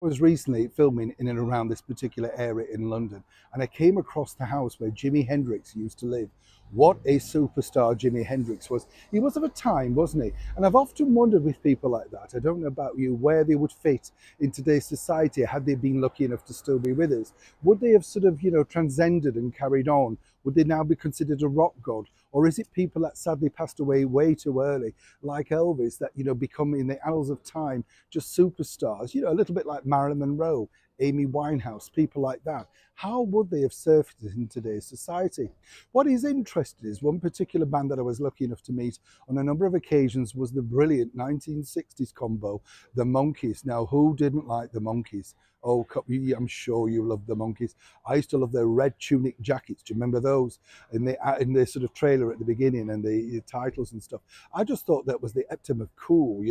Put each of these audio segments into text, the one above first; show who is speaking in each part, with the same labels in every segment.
Speaker 1: I was recently filming in and around this particular area in London, and I came across the house where Jimi Hendrix used to live. What a superstar Jimi Hendrix was. He was of a time, wasn't he? And I've often wondered with people like that, I don't know about you, where they would fit in today's society had they been lucky enough to still be with us. Would they have sort of, transcended and carried on? Would they now be considered a rock god? Or is it people that sadly passed away way too early, like Elvis, that, become in the annals of time just superstars, a little bit like Marilyn Monroe, Amy Winehouse, people like that? How would they have surfaced in today's society? What is interesting is one particular band that I was lucky enough to meet on a number of occasions was the brilliant 1960s combo, the Monkees. Now, who didn't like the Monkees? Oh, I'm sure you love the Monkees. I used to love their red tunic jackets. Do you remember those in the sort of trailer at the beginning and the titles and stuff? I just thought that was the epitome of cool.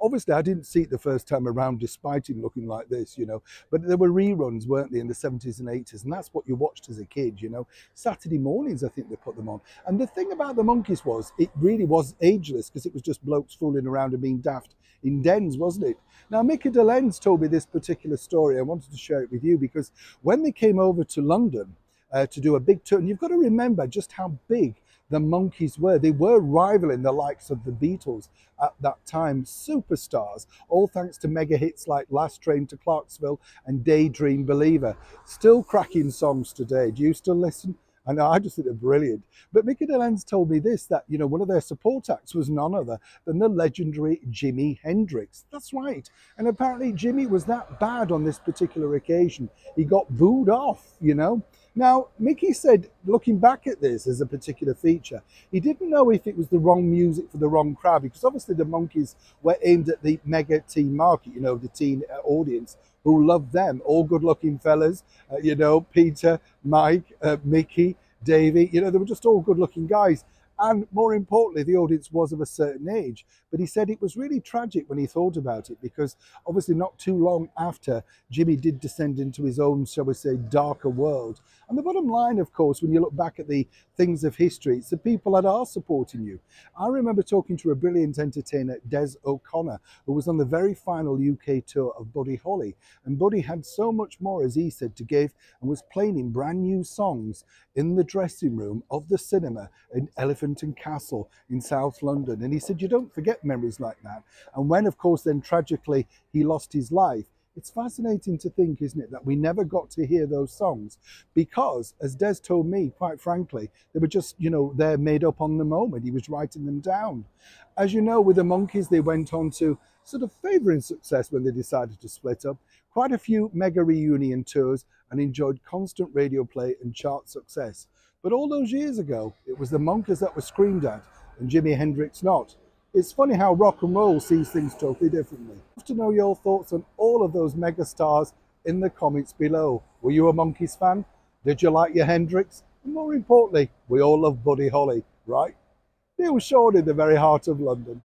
Speaker 1: Obviously I didn't see it the first time around, despite him looking like this. But there were reruns, weren't they, in the 70s and 80s, and that's what you watched as a kid. Saturday mornings, I think they put them on. And the thing about the Monkees was, it really was ageless, because it was just blokes fooling around and being daft in dens, wasn't it? Now, Mickey DeLenz told me this particular story. I wanted to share it with you because when they came over to London to do a big tour, and you've got to remember just how big the Monkees were. They were rivaling the likes of the Beatles at that time, superstars, all thanks to mega hits like Last Train to Clarksville and Daydream Believer. Still cracking songs today. Do you still listen? I know, I just think they're brilliant. But Mickey DeLenz told me this, that, one of their support acts was none other than the legendary Jimi Hendrix. That's right. And apparently Jimmy was that bad on this particular occasion. He got booed off. Now, Mickey said, looking back at this as a particular feature, he didn't know if it was the wrong music for the wrong crowd, because obviously the Monkees were aimed at the mega teen market, the teen audience, who loved them, all good-looking fellas, Peter, Mike, Mickey, Davey, they were just all good-looking guys. And more importantly, the audience was of a certain age. But he said it was really tragic when he thought about it, because obviously not too long after, Jimmy did descend into his own, shall we say, darker world. And the bottom line, of course, when you look back at the things of history, it's the people that are supporting you. I remember talking to a brilliant entertainer, Des O'Connor, who was on the very final UK tour of Buddy Holly. And Buddy had so much more, as he said, to give, and was playing him brand new songs in the dressing room of the cinema in Elephant and Castle in South London. And he said, you don't forget memories like that. And when, of course, then tragically he lost his life, it's fascinating to think, isn't it, that we never got to hear those songs because, as Des told me, quite frankly, they were just, they're made up on the moment. He was writing them down. As you know, with the Monkees, they went on to sort of favouring success when they decided to split up. Quite a few mega reunion tours, and enjoyed constant radio play and chart success. But all those years ago, it was the Monkees that were screamed at and Jimi Hendrix not. It's funny how rock and roll sees things totally differently. I'd love to know your thoughts on all of those mega stars in the comments below. Were you a Monkees fan? Did you like your Hendrix? And more importantly, we all love Buddy Holly, right? They were shown in the very heart of London.